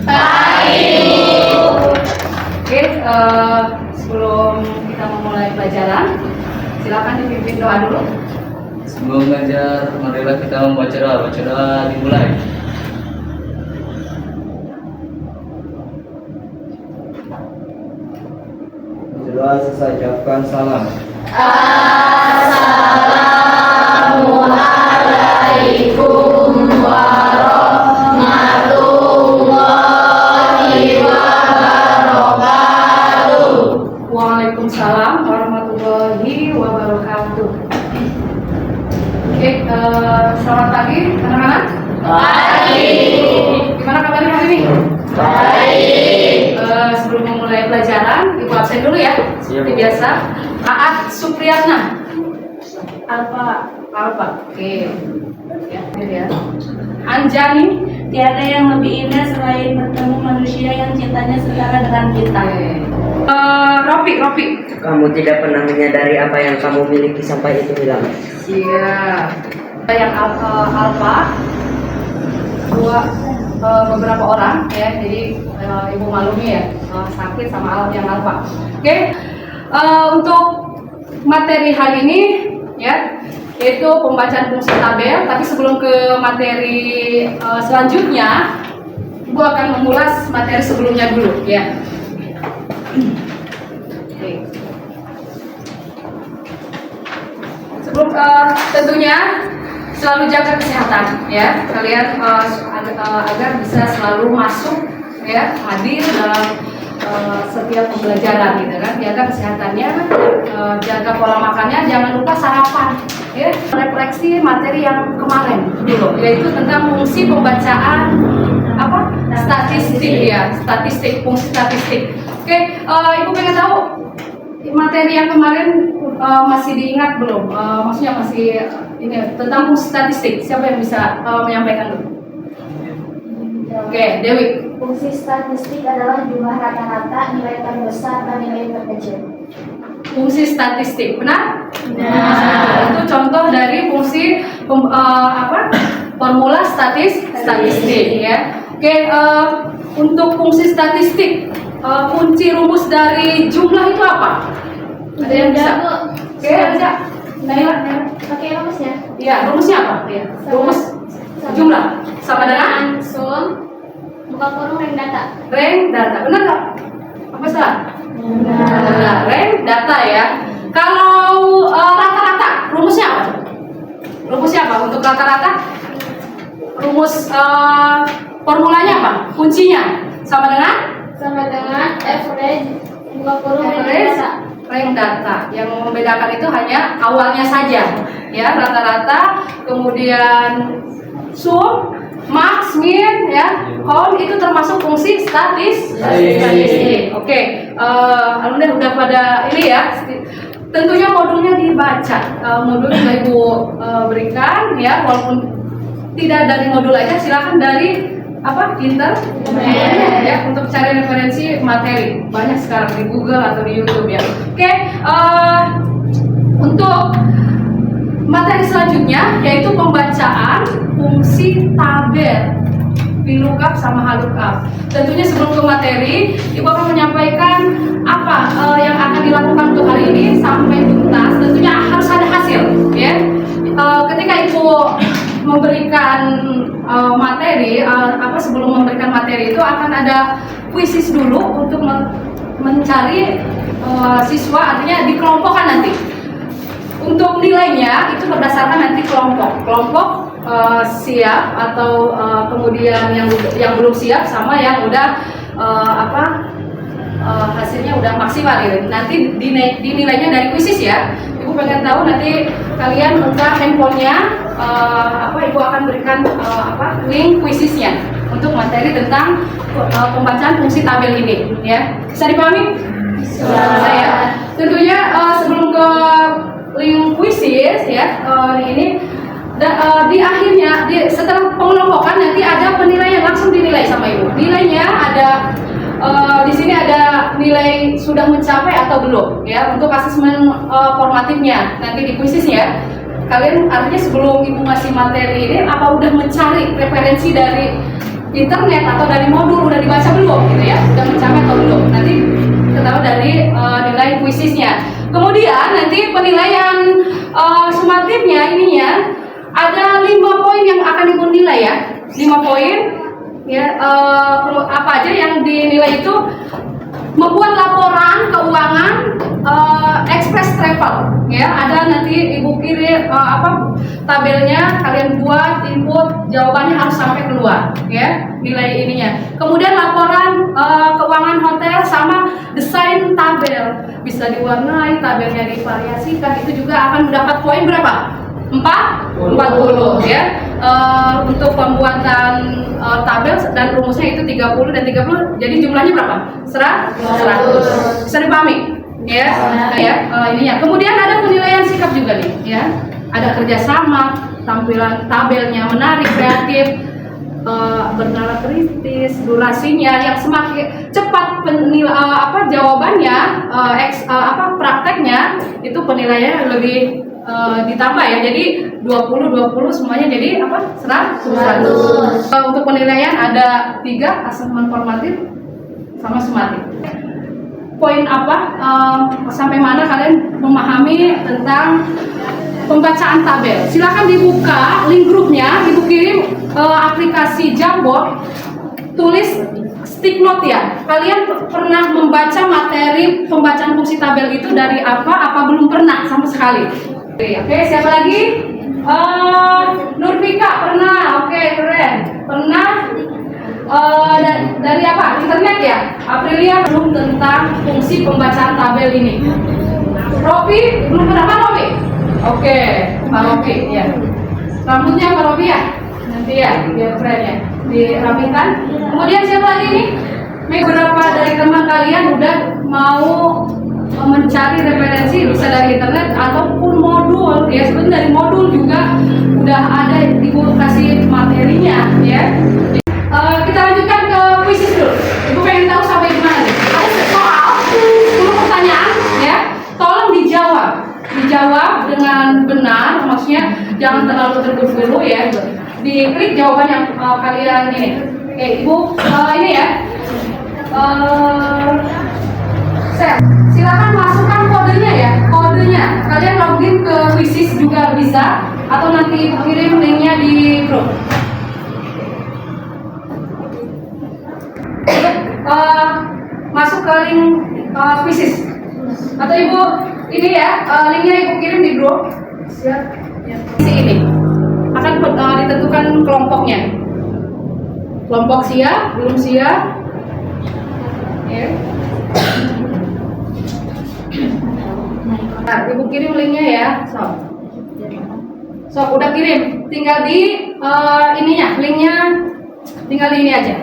Pagi. Oke, sebelum kita memulai pelajaran, silakan dipimpin doa dulu. Sebelum belajar, marilah kita membaca doa. Baca doa dimulai. Doa selesai, ucapkan salam. Assalamualaikum warahmatullahi wabarakatuh. Waalaikumsalam warahmatullahi wabarakatuh. Oke, selamat pagi anak-anak. Pagi. Gimana kabarnya hari ini? Baik. Sebelum memulai pelajaran, Ibu absen dulu ya. Seperti biasa. Aat Supriyatna. Alfa. Oke. Ya, ini ya. Anjani. Tiada yang lebih indah selain bertemu manusia yang cintanya setara dengan kita. Ropi. Kamu tidak pernah menyadari apa yang kamu miliki sampai itu hilang. Siap. Yang Alfa. Beberapa orang ya, jadi ibu maklumi ya, sakit sama yang Alfa. Oke. Untuk materi hari ini ya, yaitu pembacaan fungsi tabel. Tapi sebelum ke materi selanjutnya, ibu akan mengulas materi sebelumnya dulu ya. Oke. Sebelum tentunya selalu jaga kesehatan ya, kalian agar bisa selalu masuk ya, hadir dalam setiap pembelajaran gitu kan. Jaga kesehatannya, jaga pola makannya, jangan lupa sarapan ya. Refleksi materi yang kemarin dulu, yaitu tentang fungsi pembacaan statistik ya, fungsi statistik. Oke, ibu pengen tahu materi yang kemarin masih diingat belum? Maksudnya masih ini tentang fungsi statistik. Siapa yang bisa menyampaikan dulu? Oke, Dewi. Fungsi statistik adalah jumlah rata-rata, nilai terbesar dan nilai terkecil. Fungsi statistik, benar? Nah, itu contoh dari fungsi formula statistik ya. Oke, untuk fungsi statistik, kunci rumus dari jumlah itu apa? Ada yang bisa? Oke, ada. Naila. Pakai rumusnya? Iya, rumusnya apa? Ya. Rumus jumlah sama dengan sum buka kurung rank data. Rank data, benar nggak? Apa salah? Benar. Rank data ya. Kalau rata-rata, rumusnya apa? Rumusnya apa untuk rata-rata? Rumus formulanya apa? Kuncinya sama dengan Average buka kurung rank data. Rank data. Yang membedakan itu hanya awalnya saja ya, rata-rata, kemudian sum, max, min ya, count itu termasuk fungsi statistik. Oke, alhamdulillah udah pada ini ya. Tentunya modulnya dibaca. Modul sudah Ibu berikan ya, walaupun tidak dari modul aja, silakan dari internet ya, untuk cari referensi materi. Banyak sekarang di Google atau di YouTube ya. Oke, untuk materi selanjutnya yaitu pembacaan fungsi tabel, VLOOKUP sama HLOOKUP. Tentunya sebelum ke materi, Ibu akan menyampaikan apa yang akan dilakukan untuk hari ini sampai tuntas. Tentunya harus ada hasil ya. Ketika Ibu memberikan materi, sebelum memberikan materi itu akan ada kuisis dulu untuk mencari siswa, artinya dikelompokkan nanti. Untuk nilainya itu berdasarkan nanti kelompok siap atau kemudian yang belum siap sama yang udah hasilnya udah maksimal gitu. Nanti dinilainya dari kuisis ya. Ibu pengen tahu, nanti kalian buka handphonenya, Ibu akan berikan link kuisisnya untuk materi tentang pembacaan fungsi tabel ini ya. Bisa dipahami? Saya tentunya sebelum ke link kuisis ya, ini di akhirnya setelah pengelompokan nanti ada penilaian, langsung dinilai sama Ibu. Nilainya ada di sini ada nilai sudah mencapai atau belum ya, untuk asesmen formatifnya nanti di kuisis ya. Kalian artinya sebelum Ibu ngasih materi ini, apa udah mencari referensi dari internet atau dari modul udah dibaca belum gitu ya, udah mencapai atau belum. Nanti ketahui dari nilai kuisisnya. Kemudian nanti penilaian sumatifnya ininya ada 5 poin yang akan ibu nilai ya, 5 poin ya. Apa aja yang dinilai itu: membuat laporan keuangan, express travel ya, ada nanti ibu kirim tabelnya, kalian buat, input, jawabannya harus sampai keluar ya nilai ininya. Kemudian laporan keuangan hotel sama desain tabel, bisa diwarnai, tabelnya divariasikan, itu juga akan mendapat poin berapa? 40 ya. Untuk pembuatan tabel dan rumusnya itu 30 dan 30, jadi jumlahnya berapa? 100. Bisa dipahami ya? Ininya. Kemudian ada penilaian sikap juga nih ya. Ada kerjasama, tampilan tabelnya menarik, kreatif, bernara kritis, durasinya yang semakin cepat jawabannya, prakteknya itu penilaiannya lebih ditambah ya, jadi 20 semuanya jadi 100. Untuk penilaian ada 3, asesmen formatif sama sumatif. Poin sampai mana kalian memahami tentang pembacaan tabel? Silakan dibuka link grupnya, ibu kirim aplikasi Jamboard, tulis stick note ya. Kalian pernah membaca materi pembacaan fungsi tabel itu dari apa belum pernah sama sekali? Oke, siapa lagi? Nurfika pernah, oke, keren. Pernah dari apa? Internet ya? Aprilia belum tentang fungsi pembacaan tabel ini. Robi belum pernah, Pak Robi? Oke, Pak Robi ya. Rambutnya Pak Robi ya? Nanti ya, biar keren ya, dirapikan. Kemudian siapa lagi nih? Beberapa dari teman kalian udah mau mencari referensi, bisa dari internet ataupun modul ya. Sebenarnya dari modul juga udah ada, ibu kasih materinya ya. Kita lanjutkan ke kuisis dulu. Ibu pengen tahu sampai di mana nih? Ada soal 10 pertanyaan ya. Tolong dijawab dengan benar, maksudnya jangan terlalu terburu-buru ya. Diklik jawaban yang kalian ini. Oke, ibu ini ya. Silakan masukkan kodenya ya, kodenya. Kalian login ke kuisis juga bisa, atau nanti ibu kirim linknya di grup. Masuk ke link kuisis, atau ibu ini ya, linknya ibu kirim di grup. Siap. Ini akan ditentukan kelompoknya. Kelompok siap, belum siap. Ya. Nah, ibu kirim linknya ya, so udah kirim, tinggal di ininya, linknya tinggal di ini aja.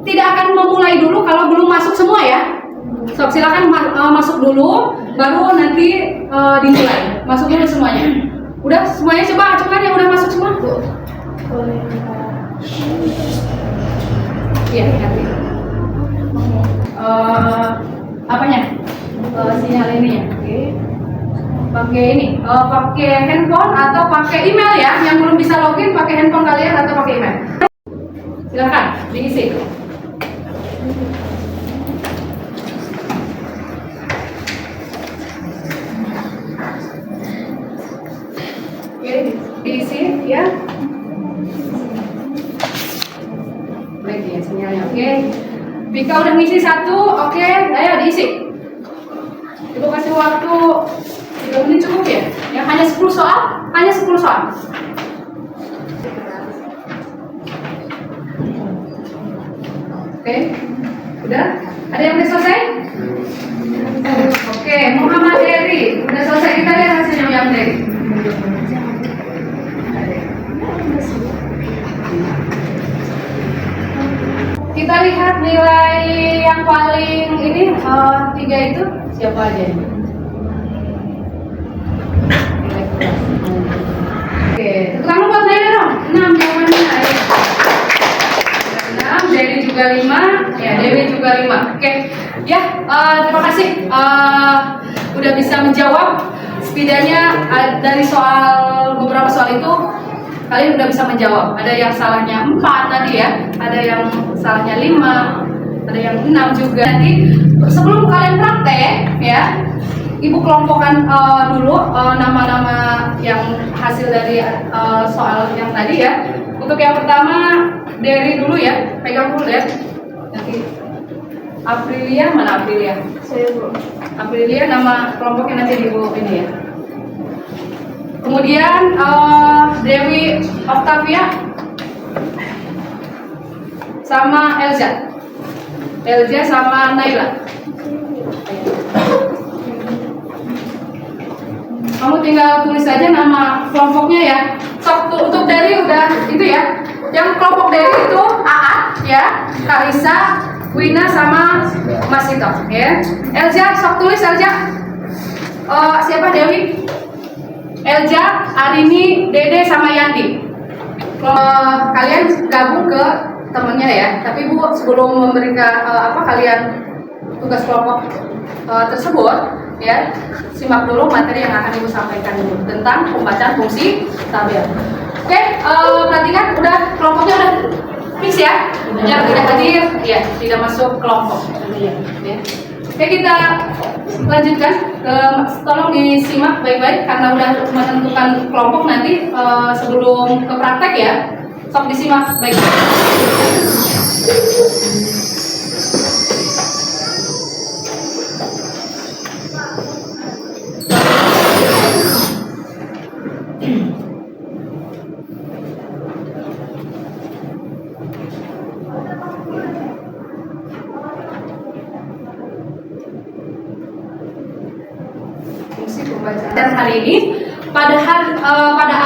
Tidak akan memulai dulu kalau belum masuk semua ya. So silakan masuk dulu, baru nanti dimulai. Masuk dulu semuanya. Udah semuanya, coba acukan yang udah masuk semua. Iya, nanti. Apanya? Sinyal ini ya. Oke. Pakai ini, pakai handphone atau pakai email ya. Yang belum bisa login pakai handphone kalian atau pakai email. Silakan diisi. Oke, diisi ya. Baik ya sinyalnya. Oke. Vika udah ngisi 1, oke, ayo diisi. Ibu kasih waktu 3 menit cukup ya? Ya, hanya 10 soal, hanya 10 soal. Oke, udah? Ada yang udah selesai? Oke, Muhammad Eri, udah selesai. Kita lihat hasilnya Muhammad Eri. Kita lihat nilai yang paling ini 3 itu siapa aja ini? Oke, kamu buat nilai dong. 6 jawabannya. 6, Dewi juga 5, ya Dewi juga 5. Oke, ya terima kasih udah bisa menjawab. Setidaknya dari beberapa soal itu kalian udah bisa menjawab. Ada yang salahnya 4 tadi ya, ada yang salahnya 5, ada yang 6 juga. Nanti sebelum kalian praktek ya, Ibu kelompokkan dulu nama-nama yang hasil dari soal yang tadi ya. Untuk yang pertama Dery dulu ya, pegang dulu ya. Nanti Aprilia, mana Aprilia? Saya Bu. Aprilia nama kelompoknya nanti di Ibu ini ya. Kemudian Dewi Octavia sama Elza sama Naila. Kamu tinggal tulis saja nama kelompoknya ya. Untuk Dery udah itu ya. Yang kelompok Dery itu Aat ya, Karisa, Wina sama Mas Ito ya. Elza, sok tulis Elza. Siapa Dewi? Elza, Arini, Dede sama Yandi. Kalian gabung ke temennya ya. Tapi Bu sebelum memberikan kalian tugas kelompok tersebut ya, simak dulu materi yang akan Ibu sampaikan dulu tentang pembacaan fungsi tabel. Oke, perhatikan udah kelompoknya udah fix ya. Yang tidak hadir ya tidak masuk kelompok. Ya. Oke, kita lanjutkan. Tolong disimak baik-baik karena udah menentukan kelompok nanti sebelum ke praktek ya. Sok disimak baik-baik. Dan hari ini pada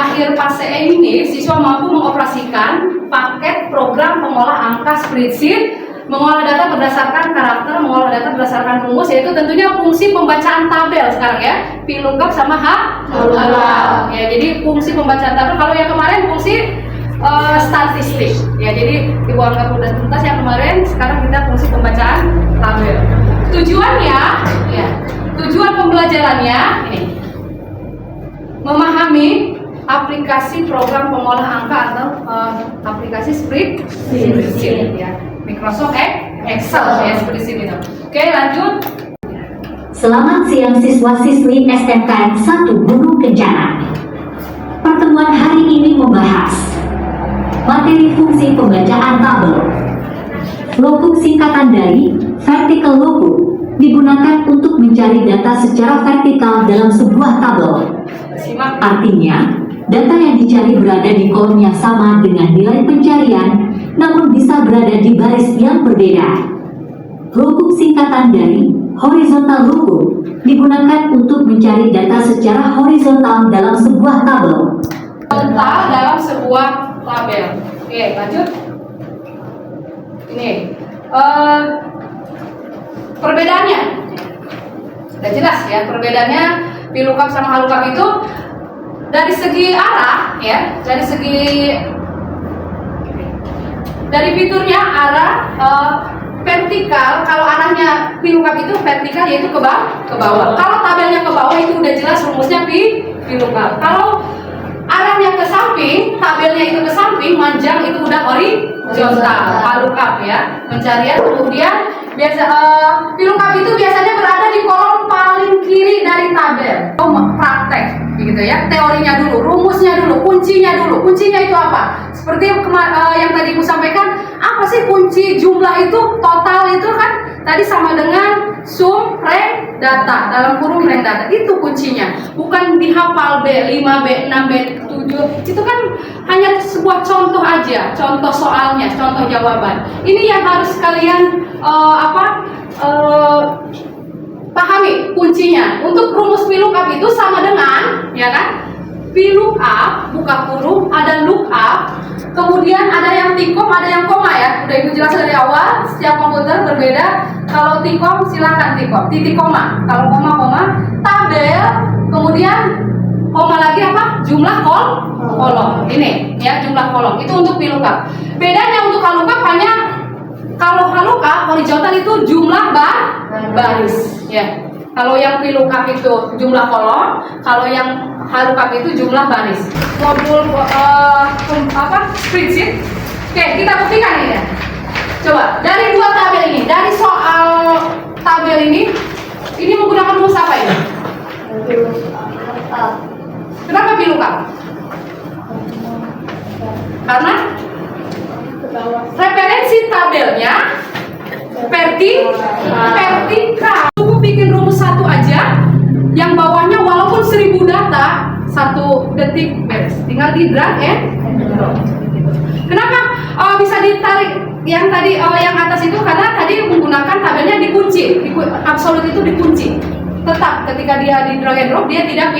akhir fase ini siswa mampu mengoperasikan paket program pengolah angka spreadsheet, mengolah data berdasarkan karakter, mengolah data berdasarkan rumus, yaitu tentunya fungsi pembacaan tabel sekarang ya, VLOOKUP sama HLOOKUP ya. Jadi fungsi pembacaan tabel, kalau yang kemarin fungsi statistik ya, jadi Ibu anggap udah tuntas yang kemarin, sekarang kita fungsi pembacaan tabel. Tujuannya ya, tujuan pembelajarannya ini memahami aplikasi program pengolah angka atau aplikasi spreadsheet ya, Microsoft Excel ya, spreadsheet itu. Oke, lanjut. Selamat siang siswa-siswi SMKN 1 Gunung Kencana. Pertemuan hari ini membahas materi fungsi pembacaan tabel. Lookup singkatan dari vertical lookup digunakan untuk mencari data secara vertikal dalam sebuah tabel. Artinya, data yang dicari berada di kolom yang sama dengan nilai pencarian, namun bisa berada di baris yang berbeda. Lookup singkatan dari horizontal lookup digunakan untuk mencari data secara horizontal dalam sebuah tabel. Dalam sebuah tabel. Oke, lanjut. Ini perbedaannya sudah jelas ya, perbedaannya VLOOKUP sama HLOOKUP itu dari segi arah ya, dari fiturnya arah vertikal. Kalau arahnya VLOOKUP itu vertikal, yaitu ke bawah. Kalau tabelnya ke bawah itu udah jelas rumusnya VLOOKUP. Kalau arahnya ke samping, tabelnya itu ke samping, manjang, itu udah horizontal, HLOOKUP ya, pencarian. Kemudian VLOOKUP itu biasanya berada di kolom paling kiri dari tabel. Praktek gitu ya, teorinya dulu, rumusnya dulu, kuncinya dulu. Kuncinya itu apa? Seperti yang tadi Ibu sampaikan, apa sih kunci jumlah itu? Total itu kan tadi sama dengan sum rank data, dalam kurung rank data. Itu kuncinya, bukan dihafal B5, B6, B7. Itu kan hanya sebuah contoh aja, contoh soalnya, contoh jawaban. Ini yang harus kalian pahami kuncinya. Untuk rumus VLOOKUP itu sama dengan ya kan, VLOOKUP buka kurung, ada lookup, kemudian ada yang tikom, ada yang koma ya. Udah Ibu jelaskan dari awal, setiap komputer berbeda. Kalau tikom silakan tikom, titik koma. Kalau koma tabel, kemudian koma lagi apa? Jumlah kolom. Ini ya, jumlah kolom. Itu untuk VLOOKUP. Bedanya untuk HLOOKUP hanya, kalau HLOOKUP horizontal itu jumlah baris ya. Kalau yang VLOOKUP itu jumlah kolom, kalau yang halukap itu jumlah baris. Modul spreadsheet. Oke, kita buktikan ini ya. Coba dari dua tabel ini, dari soal tabel ini menggunakan rumus apa ini? Kenapa VLOOKUP? Karena referensi tabelnya vertikal. Cukup bikin rumus satu aja, yang bawahnya walaupun 1000 data, 1 detik beres. Tinggal di drag and drop. Kenapa bisa ditarik yang tadi yang atas itu? Karena tadi menggunakan tabelnya dikunci, absolut itu dikunci. Tetap ketika dia di drag and drop dia tidak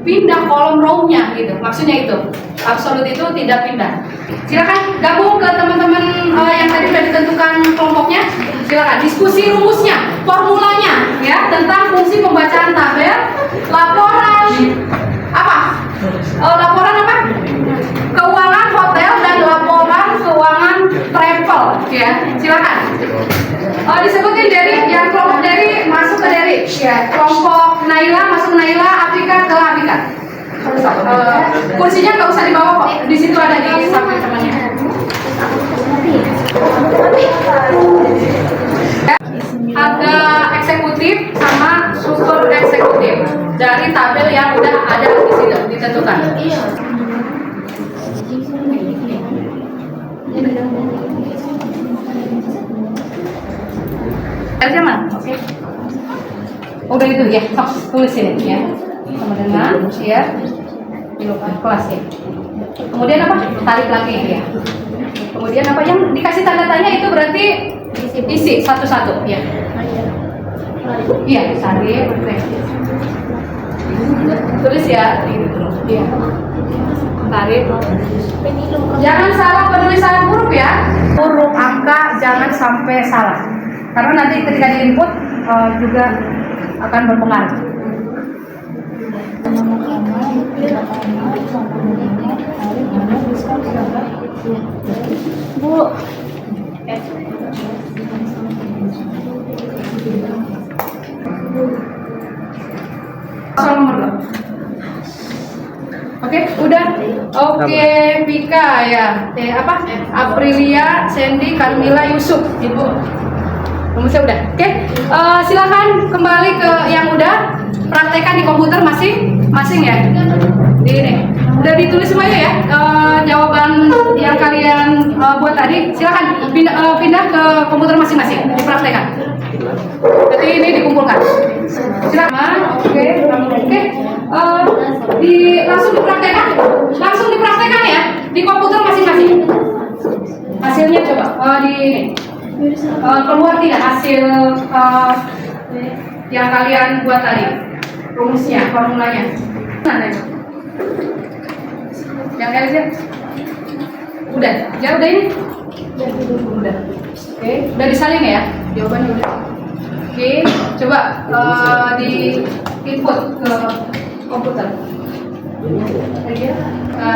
pindah kolom row-nya gitu. Maksudnya itu absolut itu tidak pindah. Silakan gabung ke teman-teman yang tadi sudah ditentukan kelompoknya. Silakan diskusi rumusnya, formulanya ya tentang fungsi pembacaan tabel, laporan apa? Laporan apa? Keuangan hotel dan laporan keuangan travel ya. Silakan. Disebutin dari yang kelompok dari masuk ke dari ya. Kelompok Naila masuk ke Naila, Afrika ke Afrika. Kursinya nggak usah dibawa kok. Di situ ada di samping temannya. Ada eksekutif sama super eksekutif dari tabel yang udah ada di situ ditentukan. Zaman, oke. Udah itu ya, tulis ini ya. Sama dengan share kelas ya. Kemudian apa? Tarik lagi ya. Kemudian apa yang dikasih tanda tanya itu berarti isi satu-satu ya. Iya, tarik. Tulis ya. Iya. Tarik. Jangan salah penulisan huruf ya. Huruf angka jangan sampai salah. Karena nanti ketika di input juga akan berpengaruh. Bu, Oke, udah. Oke, Vika ya. Apa? Aprilia, Sandy, Carmila, Yusuf. Ibu. Rumusnya udah. Oke. Silakan kembali ke yang udah. Praktekkan di komputer masing-masing ya. Di ini. Udah ditulis semuanya ya. Jawaban yang kalian buat tadi. Silakan pindah ke komputer masing-masing. Dipraktekkan. Jadi ini dikumpulkan. Silakan. Oke. Langsung dipraktekkan ya di komputer masing-masing. Hasilnya coba di keluar tidak hasil yang kalian buat tadi, rumusnya, formulanya. Mana itu? Yang kalian lihat? Udah, ya udah ini. Udah. Oke, udah disalin ya jawabannya udah. Oke, coba di input ke komputer.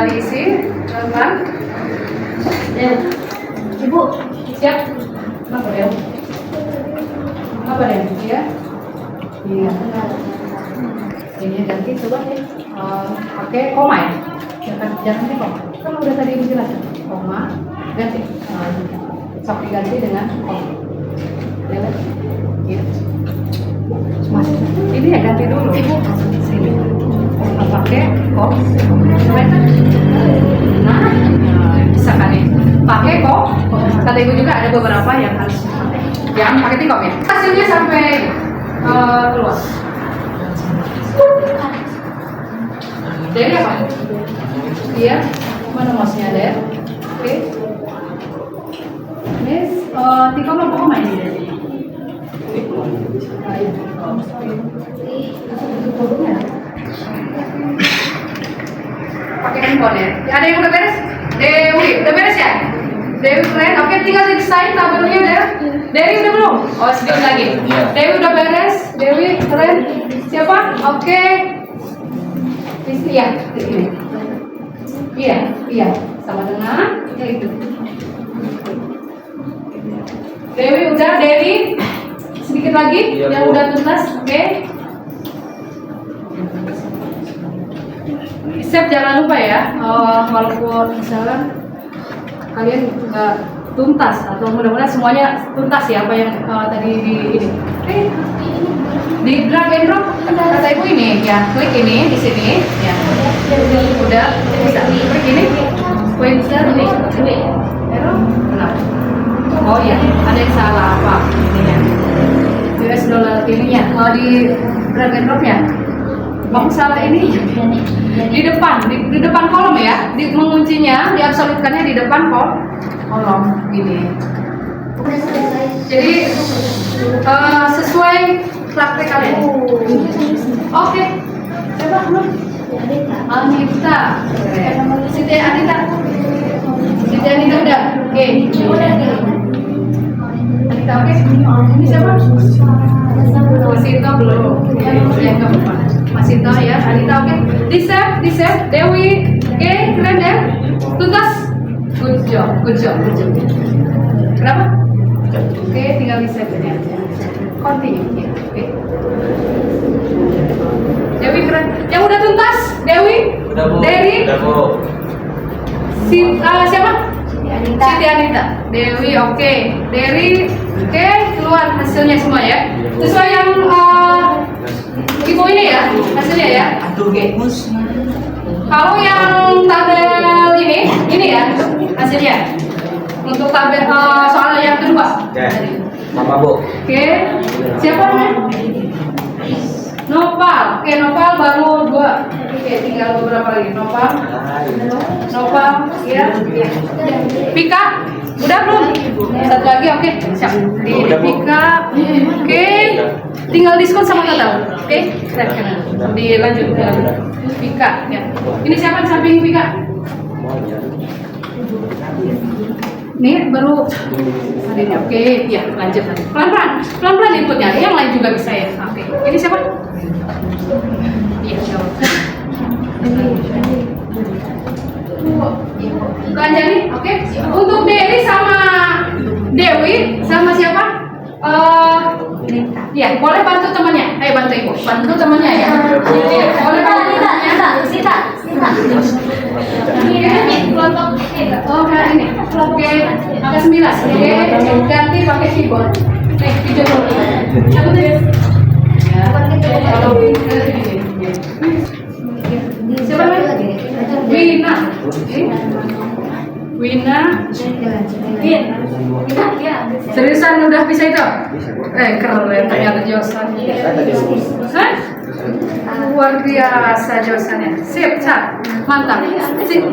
Diisi, teman. Ibu, siap? Apa ya? Apa ya? Ya? Iya. Ini ganti coba ya. Pakai koma ya? Jangan di koma. Kan udah tadi dijelaskan. Koma, ganti. Sampai ganti dengan koma. Ya. Iya. Masih. Ini ya ganti dulu. Ibu. Sini. Pakai kok. Nah, bisa kan ya? Pakai kok. Kata ibu juga ada beberapa yang harus jangan pakai tikop ya. Hasilnya sampai keluar. Dari apa? Iya. Mana mouse-nya Der? Oke. Miss, tikop mau main di sini. Pakai handphone ya. Ada yang udah beres? Dewi, udah beres ya? Dewi keren. Oke, tinggal desain tabelnya Der. Dewi udah belum? Oh, sedikit lagi. Dewi udah beres. Dewi keren. Siapa? Oke. Iya, ini. Iya. Sama dengan itu. Dewi udah, Dewi. Sedikit lagi yang udah tuntas. Oke. Save jangan lupa ya, walaupun misalnya kalian nggak tuntas atau mudah-mudahan semuanya tuntas ya apa yang tadi di ini. Di drag and drop kata ibu ini ya, klik ini di sini ya. Udah bisa klik ini, pointer ini, arrow, benar. Oh iya, ada yang salah apa ininya? US dollar ininya, kalau di drag and drop ya. Mau salah ini di depan kolom ya, menguncinya, diabsolutkannya di depan kolom ini. Jadi sesuai praktek kalian. Oke, coba belum? Anita, Siti Anita udah. Oke, Anita oke. Ini siapa? Masito belum. Ya nggak apa-apa. Masito ya, Anita oke. Di save, Dewi, oke, keren ya. Tuntas, good job. Kenapa? Oke, tinggal di save ya. Continue ya, oke. Dewi keren. Yang udah tuntas, Dewi, Udah Bu. Dewi, Udah Bu. siapa? Siti Anita. Dewi oke. Dewi oke, keluar hasilnya semua ya. Sesuai yang ibu ini ya, hasilnya ya. Oke. Kalau yang tabel ini ya hasilnya. Untuk tabel soal yang kedua. Mama Bu. Oke. Siapa namanya? Nopal. Oke, Nopal baru 2. Oke, tinggal beberapa lagi. Nopal ya. Pika udah belum? Satu lagi, oke, siap. Di Pika, oke. Tinggal diskon sama total, oke. Dilanjut. Pika, ya. Ini siapa di samping Pika? Nih baru ini, oke, ya lanjut. Pelan-pelan inputnya. Yang lain juga bisa ya. Oke, ini siapa? Iya, jawab. Lanjani, oke. Untuk Dewi sama Dewi sama siapa? Ya, boleh bantu temannya. Ayo bantu ibu, bantu temannya ya. Boleh bantu temannya. Sita. Ini kelompok. Oh, kayak ini. Oke, angka 9. Oke, ganti pakai keyboard. Nih, video dulu. Apa tuh? Ya. Kalau siapa lagi? Wina. Seriusan udah bisa itu? Keren ternyata Josan. Hah? Luar biasa Josannya. Sip, mantap.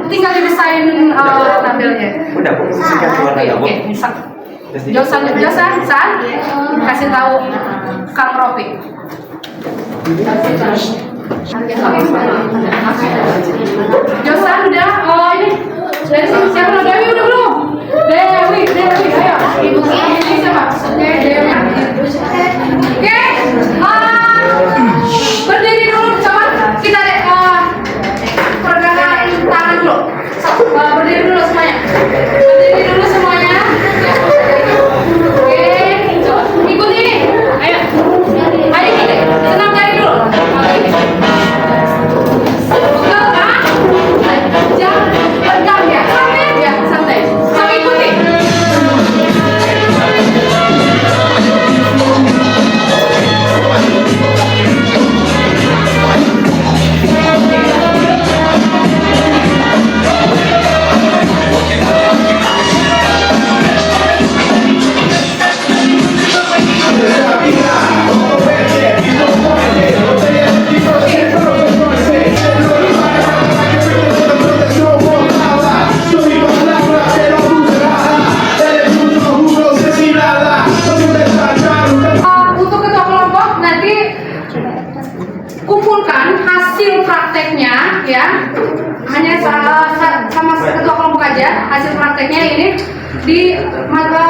Tinggal didesain tabelnya. Udah Bu, sikat keluar aja Bu. Oke, Josan, kasih tahu Kang Ropi. Josan udah, ini dari sini siapa? Dewi udah belum? Dewi, ayo. Ibu ini siapa? Oke, Dewi. Oke, berdiri dulu, coba kita pergerakan tangan dulu. Berdiri dulu semuanya. Oke, coba ikut ini. Ayo, senam jari dulu. Betul kan? Jangan pegang ya, santai. Sampai ikuti. Untuk ketua kelompok nanti kumpulkan hasil prakteknya ya, hanya sama ketua kelompok aja hasil prakteknya ini di ke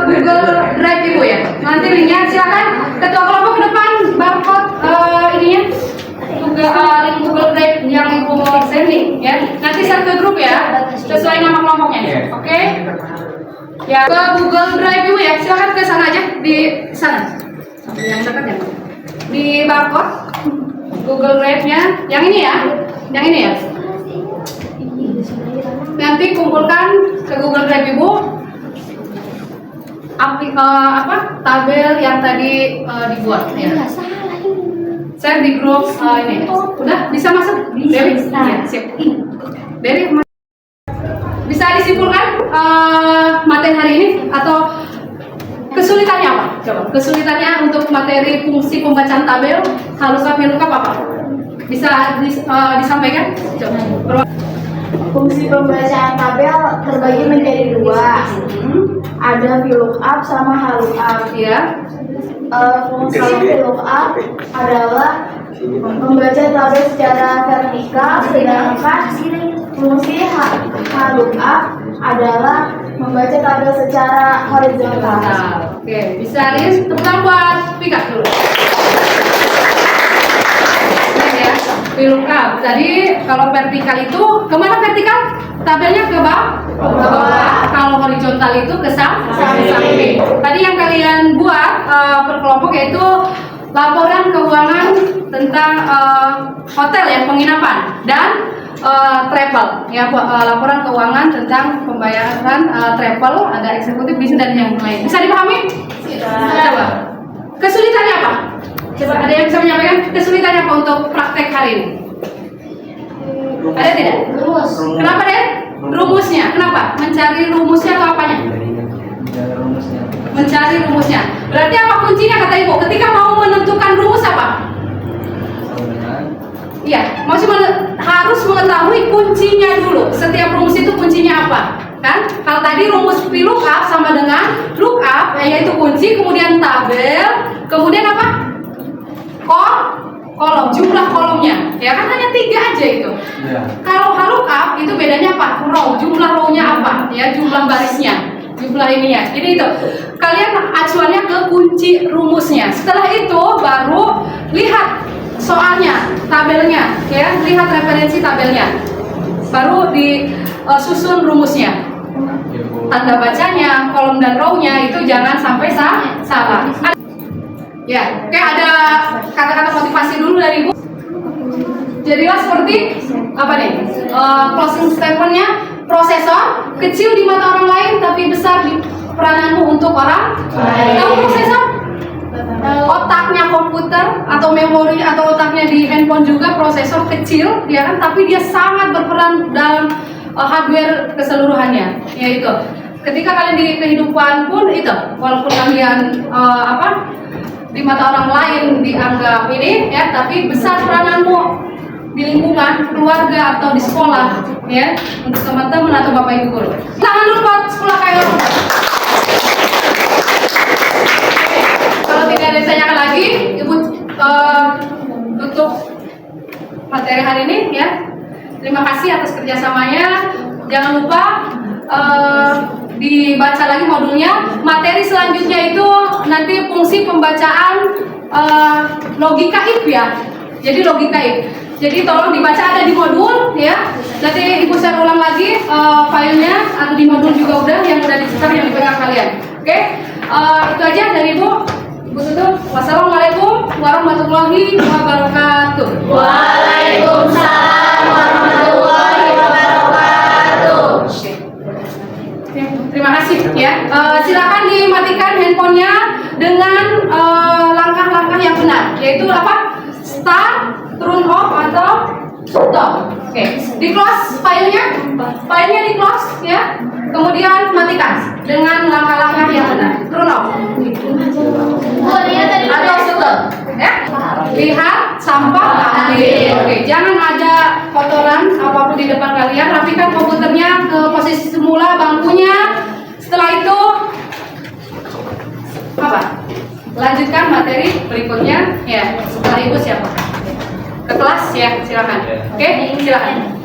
Google Drive ibu ya. Nanti linknya silakan ketua kelompok ke depan barcode ininya link Google Drive yang ibu sending ya. Nanti share ke grup ya sesuai nama kelompoknya. Oke? Ya ke Google Drive ibu ya. Silakan ke sana aja di sana. Yang dekat ya. Di barcode Google Drive-nya yang ini ya. nanti kumpulkan ke Google Drive Ibu tabel yang tadi dibuat ya. Saya di grup ini. Udah bisa masuk? Dewi? Ya, siap. Dewi, bisa disimpulkan materi hari ini atau kesulitannya apa? Coba kesulitannya untuk materi fungsi pembacaan tabel halus VLOOKUP apa? Bisa disampaikan? Coba. Fungsi pembacaan tabel terbagi menjadi dua. Ada VLOOKUP sama HLOOKUP. Ya. Fungsi VLOOKUP adalah membaca tabel secara vertikal, sedangkan fungsi HLOOKUP adalah membaca tabel secara horizontal. Oke, bisa Riz, tepuk tangan buat Pika dulu. Ya, VLOOKUP. Jadi kalau vertikal itu kemana vertikal? Tabelnya ke bawah. Ke bawah. Kalau horizontal itu ke samping. Tadi yang kalian buat per kelompok yaitu laporan keuangan tentang hotel ya, penginapan dan travel ya, laporan keuangan tentang pembayaran travel, ada eksekutif, bisnis dan yang lain. Bisa dipahami? Coba. Kesulitannya apa? Coba ada yang bisa menyampaikan kesulitannya apa untuk praktek hari ini? Ada tidak? Rumus. Kenapa deh? Rumusnya. Kenapa? Mencari rumusnya atau apanya? Mencari rumusnya. Berarti apa kuncinya kata Ibu? Ketika mau menentukan rumus apa? Iya, harus mengetahui kuncinya dulu. Setiap rumus itu kuncinya apa? Kan? Kalau tadi rumus VLOOKUP sama dengan lookup, yaitu kunci, kemudian tabel, kemudian apa? Kolom, jumlah kolomnya. Ya kan hanya 3 aja itu. Ya. Kalau HLOOKUP itu bedanya apa? Row, jumlah row-nya apa? Ya, jumlah barisnya. Jumlah ininya. Jadi itu. Kalian acuannya ke kunci rumusnya. Setelah itu baru lihat soalnya, tabelnya, ya, lihat referensi tabelnya. Baru disusun rumusnya. Tanda bacanya, kolom dan row-nya itu jangan sampai salah. Ya, oke, ada kata-kata motivasi dulu dari Ibu. Jadilah seperti apa nih? Closing statementnya, prosesor kecil di mata orang lain tapi besar di perananmu untuk orang lain. Tahu prosesor? Otaknya komputer atau memori atau otaknya di handphone juga prosesor kecil, ya kan? Tapi dia sangat berperan dalam hardware keseluruhannya. Yaitu ketika kalian di kehidupan pun itu, walaupun kalian di mata orang lain dianggap ini, ya, tapi besar perananmu di lingkungan keluarga atau di sekolah, ya, untuk teman-teman atau bapak ibu guru. Tangan dulu buat sekolah kayak kalau tidak ada yang ditanyakan lagi, Ibu tutup materi hari ini, ya. Terima kasih atas kerjasamanya. Jangan lupa dibaca lagi modulnya. Materi selanjutnya itu nanti fungsi pembacaan logika if ya. Jadi logika if. Jadi tolong dibaca, ada di modul ya. Nanti Ibu share ulang lagi filenya, atau di modul juga udah yang udah dicetak yang dipegang kalian. Oke? Itu aja dari Ibu. Ibu tutup. Wassalamualaikum warahmatullahi wabarakatuh. Waalaikumsalam warahmatullahi wabarakatuh. Oke, terima kasih ya. Silakan dimatikan handphonenya dengan langkah-langkah yang benar, yaitu apa? Start, turn off atau stop. Oke, di close filenya di close ya. Kemudian matikan dengan langkah-langkah yang benar. Turn off atau stop ya. Lihat sampah, ambil. Oke, jangan ada kotoran apapun di depan kalian. Rapikan komputernya ke posisi semula, bangkunya. Setelah itu apa? Lanjutkan materi berikutnya ya. Setelah Ibu siapa? Ke kelas ya, silakan. Oke, silakan.